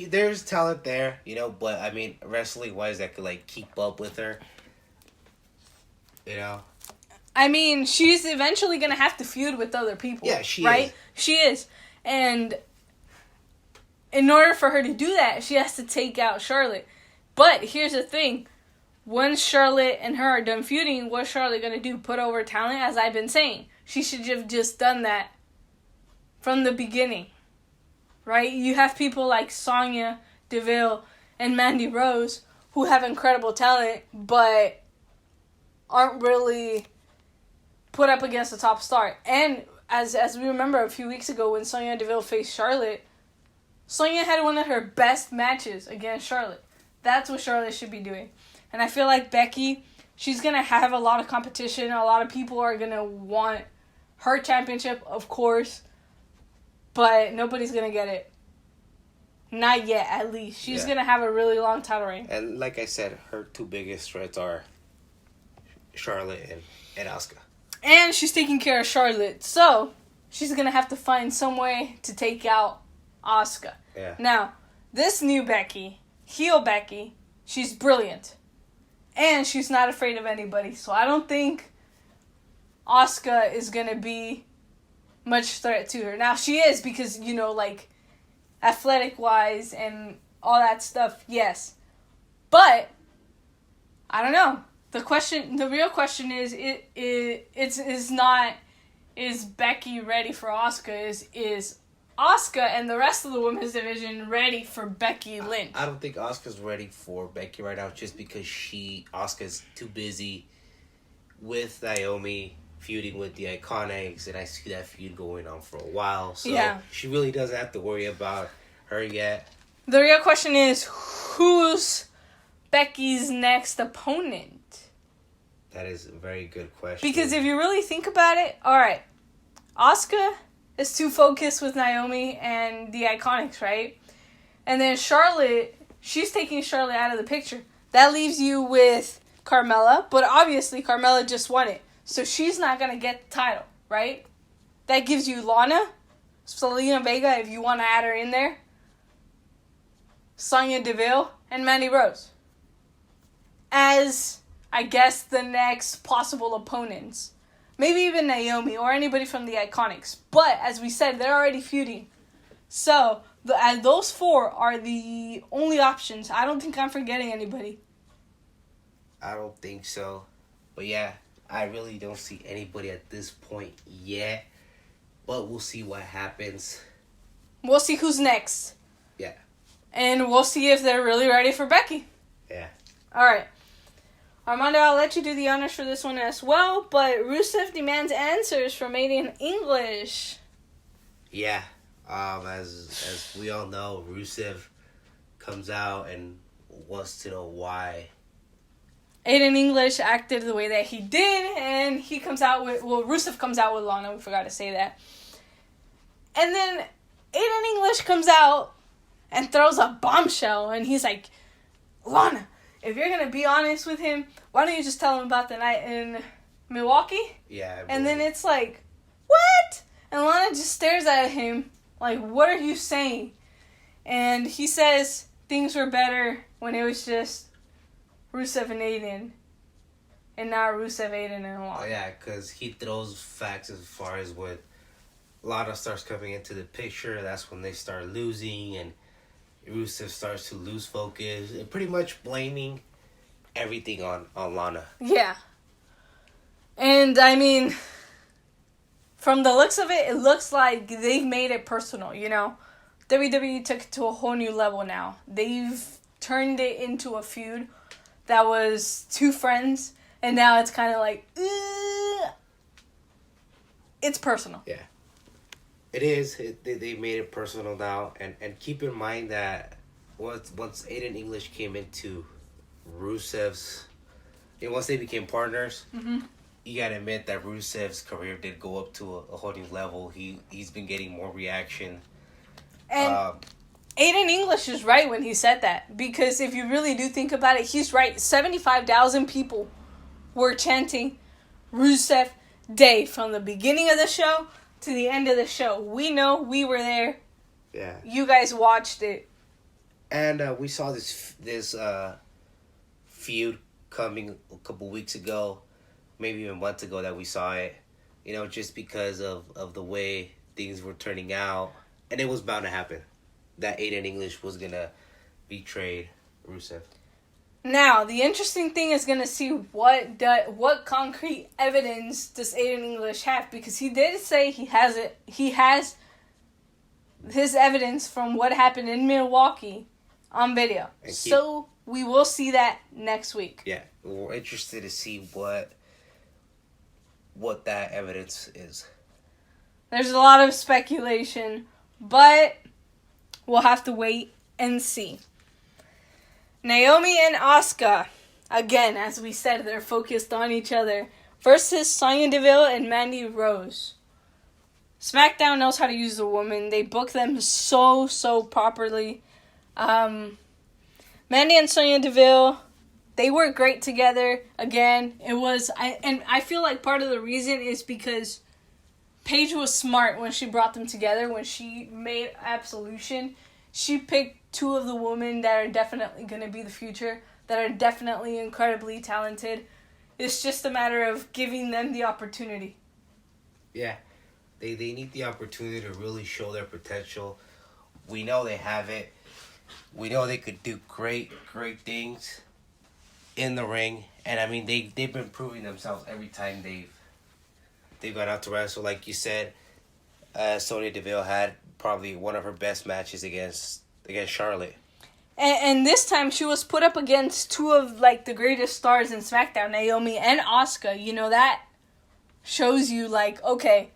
Speaker 2: there's talent there, you know, but I mean, wrestling wise, that could like keep up with her, you know.
Speaker 1: I mean, she's eventually gonna have to feud with other people.
Speaker 2: Yeah, she
Speaker 1: right?
Speaker 2: is.
Speaker 1: She is, and in order for her to do that, she has to take out Charlotte. But here's the thing: once Charlotte and her are done feuding, what's Charlotte gonna do? Put over talent? As I've been saying, she should have just done that from the beginning. Right? You have people like Sonya Deville and Mandy Rose who have incredible talent, but aren't really put up against the top star. And as we remember a few weeks ago when Sonya Deville faced Charlotte, Sonya had one of her best matches against Charlotte. That's what Charlotte should be doing. And I feel like Becky, she's going to have a lot of competition. A lot of people are going to want her championship, of course. But nobody's going to get it. Not yet, at least. She's going to have a really long title reign.
Speaker 2: And like I said, her two biggest threats are Charlotte and Asuka.
Speaker 1: And she's taking care of Charlotte. So, she's going to have to find some way to take out Asuka.
Speaker 2: Yeah.
Speaker 1: Now, this new Becky, heel Becky, she's brilliant. And she's not afraid of anybody. So I don't think Asuka is going to be much threat to her. Now, she is because, you know, like, athletic-wise and all that stuff, yes. But, I don't know. The real question is Becky ready for Asuka? Is Asuka and the rest of the women's division ready for Becky Lynch?
Speaker 2: I don't think Asuka's ready for Becky right now just because Asuka's too busy with Naomi feuding with the Iconics, and I see that feud going on for a while. So she really doesn't have to worry about her yet.
Speaker 1: The real question is, who's Becky's next opponent?
Speaker 2: That is a very good question.
Speaker 1: Because if you really think about it, alright, Asuka is too focused with Naomi and the Iconics, right? And then Charlotte, she's taking Charlotte out of the picture. That leaves you with Carmella, but obviously Carmella just won it. So she's not going to get the title, right? That gives you Lana, Selena Vega, if you want to add her in there, Sonya Deville, and Mandy Rose as, I guess, the next possible opponents. Maybe even Naomi or anybody from the Iconics. But, as we said, they're already feuding. So, those four are the only options. I don't think I'm forgetting anybody.
Speaker 2: I don't think so. But yeah, I really don't see anybody at this point yet. But we'll see what happens.
Speaker 1: We'll see who's next.
Speaker 2: Yeah.
Speaker 1: And we'll see if they're really ready for Becky.
Speaker 2: Yeah.
Speaker 1: Alright. Armando, I'll let you do the honors for this one as well, but Rusev demands answers from Made in English.
Speaker 2: Yeah. As we all know, Rusev comes out and wants to know why
Speaker 1: Aiden English acted the way that he did, and he comes out with, Rusev comes out with Lana, we forgot to say that. And then Aiden English comes out and throws a bombshell, and he's like, Lana, if you're going to be honest with him, why don't you just tell him about the night in Milwaukee?
Speaker 2: Yeah.
Speaker 1: And then it's like, what? And Lana just stares at him like, what are you saying? And he says things were better when it was just Rusev and Aiden. And now Rusev, Aiden, and Lana.
Speaker 2: Oh, yeah, because he throws facts as far as when Lana starts coming into the picture. That's when they start losing, and Rusev starts to lose focus. And pretty much blaming everything on Lana.
Speaker 1: Yeah. And, I mean, from the looks of it, it looks like they've made it personal, you know? WWE took it to a whole new level now. They've turned it into a feud that was two friends, and now it's kind of like, it's personal.
Speaker 2: Yeah. It is. They made it personal now. And keep in mind that once Aiden English came into Rusev's, and once they became partners, you gotta admit that Rusev's career did go up to a whole new level. He's been getting more reaction.
Speaker 1: And Aiden English is right when he said that. Because if you really do think about it, he's right. 75,000 people were chanting Rusev Day from the beginning of the show to the end of the show. We know, we were there.
Speaker 2: Yeah.
Speaker 1: You guys watched it.
Speaker 2: And we saw this feud coming a couple weeks ago, maybe even months ago that we saw it. You know, just because of the way things were turning out. And it was bound to happen. That Aiden English was going to betray Rusev.
Speaker 1: Now, the interesting thing is going to see what concrete evidence does Aiden English have, because he did say he has it. He has his evidence from what happened in Milwaukee on video. So we will see that next week.
Speaker 2: Yeah, we're interested to see what that evidence is.
Speaker 1: There's a lot of speculation, but we'll have to wait and see. Naomi and Asuka, again, as we said, they're focused on each other, versus Sonya Deville and Mandy Rose. SmackDown knows how to use the woman. They book them so properly. Mandy and Sonya Deville, they work great together. Again, I feel like part of the reason is because Paige was smart when she brought them together. When she made Absolution, she picked two of the women that are definitely going to be the future. that are definitely incredibly talented. It's just a matter of giving them the opportunity.
Speaker 2: Yeah. They need the opportunity to really show their potential. We know they have it. We know they could do great things in the ring. And I mean, they've been proving themselves every time they've gone out to wrestle. Like you said, Sonya Deville had probably one of her best matches against Charlotte.
Speaker 1: And this time she was put up against two of like the greatest stars in SmackDown, Naomi and Asuka. You know, that shows you like, okay,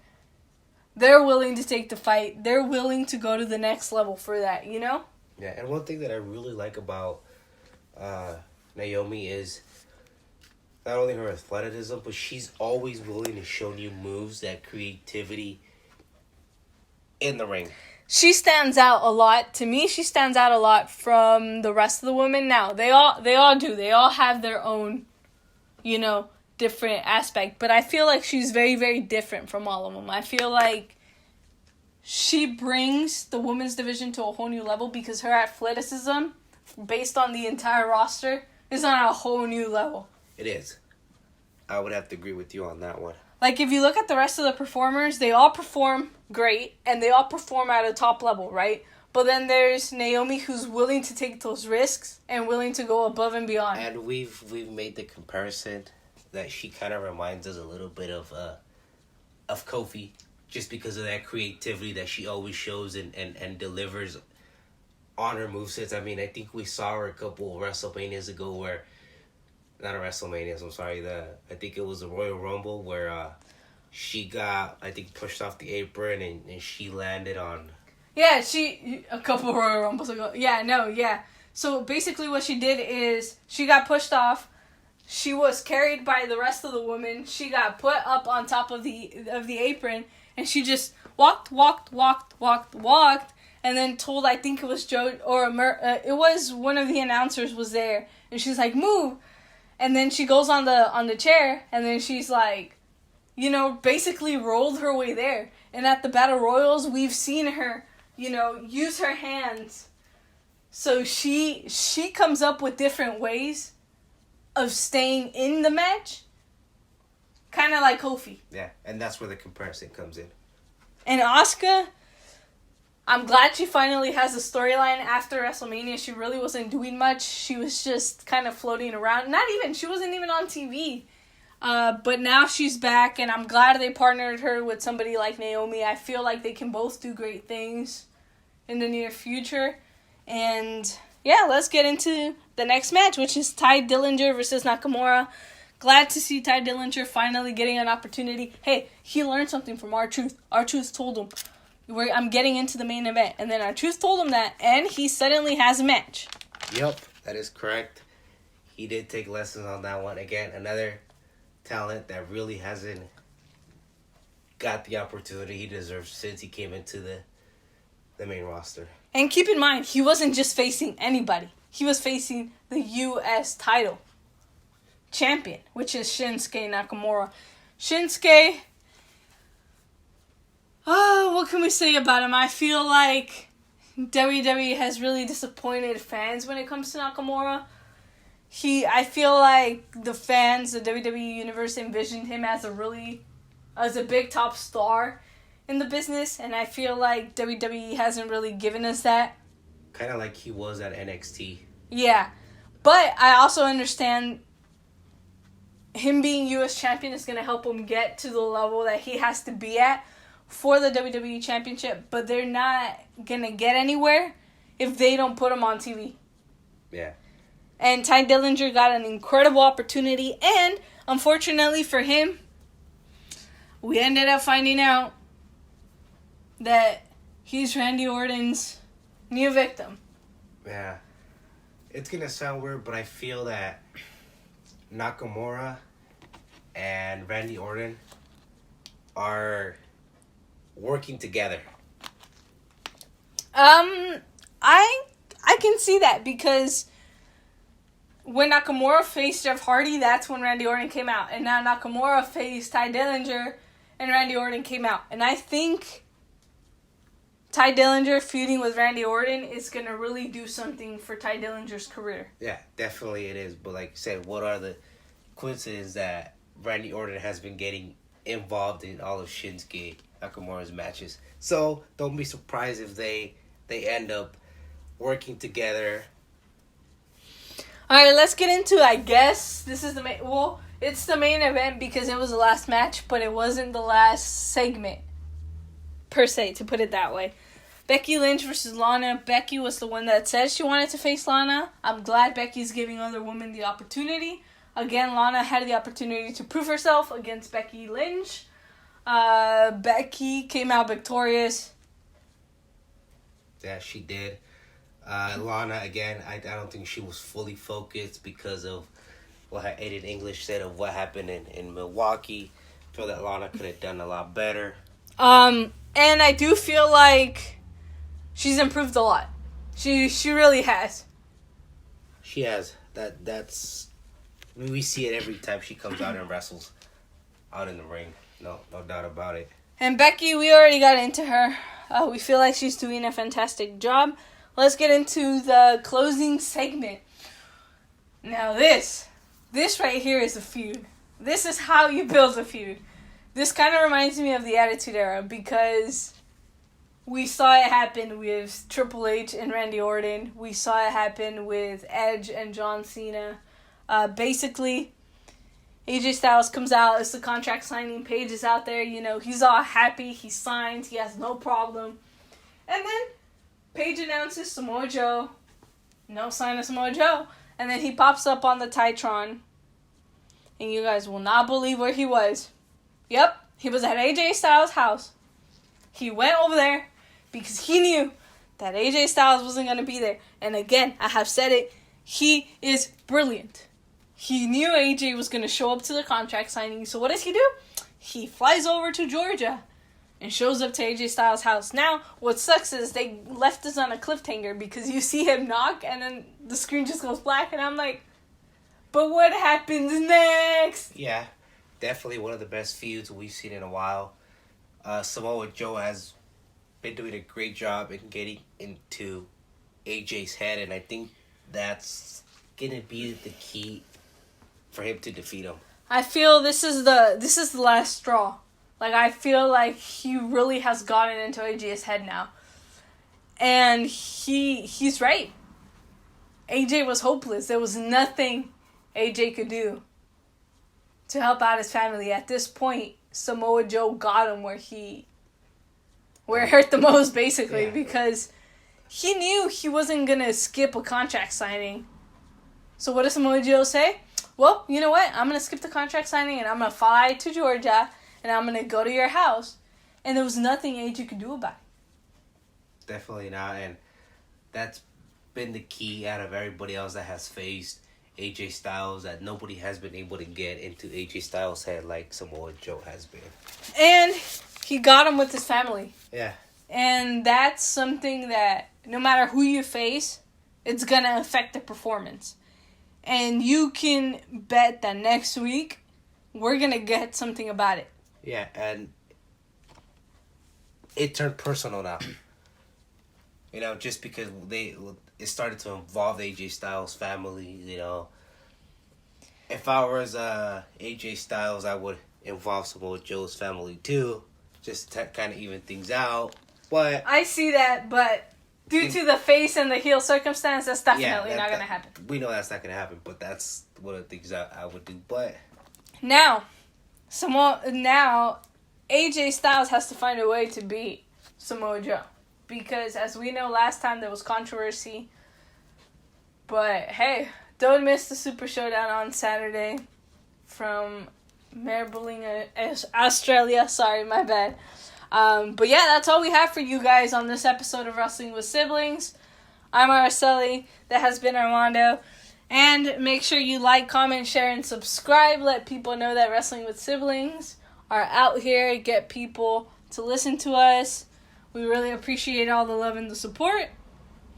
Speaker 1: they're willing to take the fight. They're willing to go to the next level for that, you know?
Speaker 2: Yeah, and one thing that I really like about Naomi is not only her athleticism, but she's always willing to show new moves, that creativity in the ring.
Speaker 1: She stands out a lot. To me, she stands out a lot from the rest of the women. Now, they all do. They all have their own, you know, different aspect. But I feel like she's very, very different from all of them. I feel like she brings the women's division to a whole new level because her athleticism, based on the entire roster, is on a whole new level.
Speaker 2: It is. I would have to agree with you on that one.
Speaker 1: Like, if you look at the rest of the performers, they all perform great, and they all perform at a top level, right? But then there's Naomi, who's willing to take those risks and willing to go above and beyond.
Speaker 2: And we've made the comparison that she kind of reminds us a little bit of Kofi, just because of that creativity that she always shows and delivers on her movesets. I mean, I think we saw her a couple of WrestleManias ago where... Not a WrestleMania, I'm sorry. I think it was a Royal Rumble where she got, I think, pushed off the apron and she landed on...
Speaker 1: Yeah, a couple of Royal Rumbles ago. Yeah. So basically what she did is she got pushed off. She was carried by the rest of the women. She got put up on top of the apron and she just walked, and then told, I think it was Joe, or it was one of the announcers was there. And she's like, move! And then she goes on the chair, and then she's like, you know, basically rolled her way there. And at the Battle Royals, we've seen her, you know, use her hands. So she comes up with different ways of staying in the match, kind of like Kofi.
Speaker 2: Yeah, and that's where the comparison comes in. And
Speaker 1: Asuka, I'm glad she finally has a storyline after WrestleMania. She really wasn't doing much. She was just kind of floating around. She wasn't even on TV. But now she's back, and I'm glad they partnered her with somebody like Naomi. I feel like they can both do great things in the near future. And yeah, let's get into the next match, which is Ty Dillinger versus Nakamura. Glad to see Ty Dillinger finally getting an opportunity. Hey, he learned something from R-Truth. R-Truth told him, I'm getting into the main event. And then R-Truth told him that, and he suddenly has a match.
Speaker 2: Yep, that is correct. He did take lessons on that one. Again, another talent that really hasn't got the opportunity he deserves since he came into the main roster.
Speaker 1: And keep in mind, he wasn't just facing anybody. He was facing the U.S. title champion, which is Shinsuke Nakamura. Shinsuke... Oh, what can we say about him? I feel like WWE has really disappointed fans when it comes to Nakamura. I feel like the fans, the WWE Universe, envisioned him as a big top star in the business, and I feel like WWE hasn't really given us that.
Speaker 2: Kind of like he was at NXT.
Speaker 1: Yeah, but I also understand him being U.S. champion is going to help him get to the level that he has to be at for the WWE Championship, but they're not going to get anywhere if they don't put him on TV.
Speaker 2: Yeah.
Speaker 1: And Ty Dillinger got an incredible opportunity, and unfortunately for him, we ended up finding out that he's Randy Orton's new victim.
Speaker 2: Yeah. It's going to sound weird, but I feel that Nakamura and Randy Orton are working together.
Speaker 1: I can see that because when Nakamura faced Jeff Hardy, that's when Randy Orton came out. And now Nakamura faced Ty Dillinger and Randy Orton came out. And I think Ty Dillinger feuding with Randy Orton is going to really do something for Ty Dillinger's career.
Speaker 2: Yeah, definitely it is. But like you said, what are the coincidences that Randy Orton has been getting involved in all of Shinsuke Nakamura's matches? So don't be surprised if they end up working together.
Speaker 1: All right, let's get into, I guess, this is the main... Well, it's the main event because it was the last match, but it wasn't the last segment, per se, to put it that way. Becky Lynch versus Lana. Becky was the one that said she wanted to face Lana. I'm glad Becky's giving other women the opportunity. Again, Lana had the opportunity to prove herself against Becky Lynch. Becky came out victorious.
Speaker 2: Yeah, she did. Lana, again, I don't think she was fully focused because of what Aiden English said of what happened in Milwaukee. I feel that Lana could have done a lot better.
Speaker 1: And I do feel like she's improved a lot. She really has.
Speaker 2: She has. That's... I mean, we see it every time she comes out and wrestles out in the ring. No doubt about it.
Speaker 1: And Becky, we already got into her. We feel like she's doing a fantastic job. Let's get into the closing segment. Now this right here is a feud. This is how you build a feud. This kind of reminds me of the Attitude Era because we saw it happen with Triple H and Randy Orton. We saw it happen with Edge and John Cena. Basically, AJ Styles comes out. It's the contract signing. Paige is out there. You know, he's all happy. He signed. He has no problem. And then Paige announces Samoa Joe. No sign of Samoa Joe. And then he pops up on the Titron. And you guys will not believe where he was. Yep, he was at AJ Styles' house. He went over there because he knew that AJ Styles wasn't going to be there. And again, I have said it, he is brilliant. He knew AJ was going to show up to the contract signing. So what does he do? He flies over to Georgia and shows up to AJ Styles' house. Now, what sucks is they left us on a cliffhanger because you see him knock and then the screen just goes black. And I'm like, but what happens next?
Speaker 2: Yeah, definitely one of the best feuds we've seen in a while. Samoa Joe has been doing a great job in getting into AJ's head, and I think that's going to be the key for him to defeat him.
Speaker 1: I feel this is the last straw. Like, I feel like he really has gotten into AJ's head now. And he's right. AJ was hopeless. There was nothing AJ could do to help out his family. At this point, Samoa Joe got him where it hurt the most, basically, because he knew he wasn't going to skip a contract signing. So what does Samoa Joe say? Well, you know what? I'm going to skip the contract signing and I'm going to fly to Georgia and I'm going to go to your house. And there was nothing AJ could do about it.
Speaker 2: Definitely not. And that's been the key out of everybody else that has faced AJ Styles, that nobody has been able to get into AJ Styles' head like Samoa Joe has been.
Speaker 1: And he got him with his family.
Speaker 2: Yeah.
Speaker 1: And that's something that no matter who you face, it's going to affect the performance. And you can bet that next week, we're going to get something about it.
Speaker 2: Yeah, and it turned personal now. You know, just because it started to involve AJ Styles' family, you know. If I was AJ Styles, I would involve Samoa Joe's family too, just to kind of even things out. But
Speaker 1: I see that, but due to the face and the heel circumstance, that's definitely not going to happen.
Speaker 2: We know that's not going to happen, but that's one of the things I would do. But
Speaker 1: now AJ Styles has to find a way to beat Samoa Joe. Because as we know, last time there was controversy. But hey, don't miss the Super Showdown on Saturday from Melbourne, Australia. Sorry, my bad. But yeah, that's all we have for you guys on this episode of Wrestling with Siblings. I'm Araceli. That has been Armando. And make sure you like, comment, share, and subscribe. Let people know that Wrestling with Siblings are out here. Get people to listen to us. We really appreciate all the love and the support.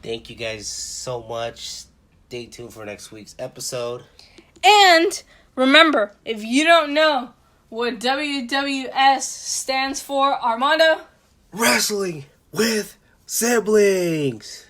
Speaker 2: Thank you guys so much. Stay tuned for next week's episode.
Speaker 1: And remember, if you don't know what WWS stands for, Armando?
Speaker 2: Wrestling with Siblings!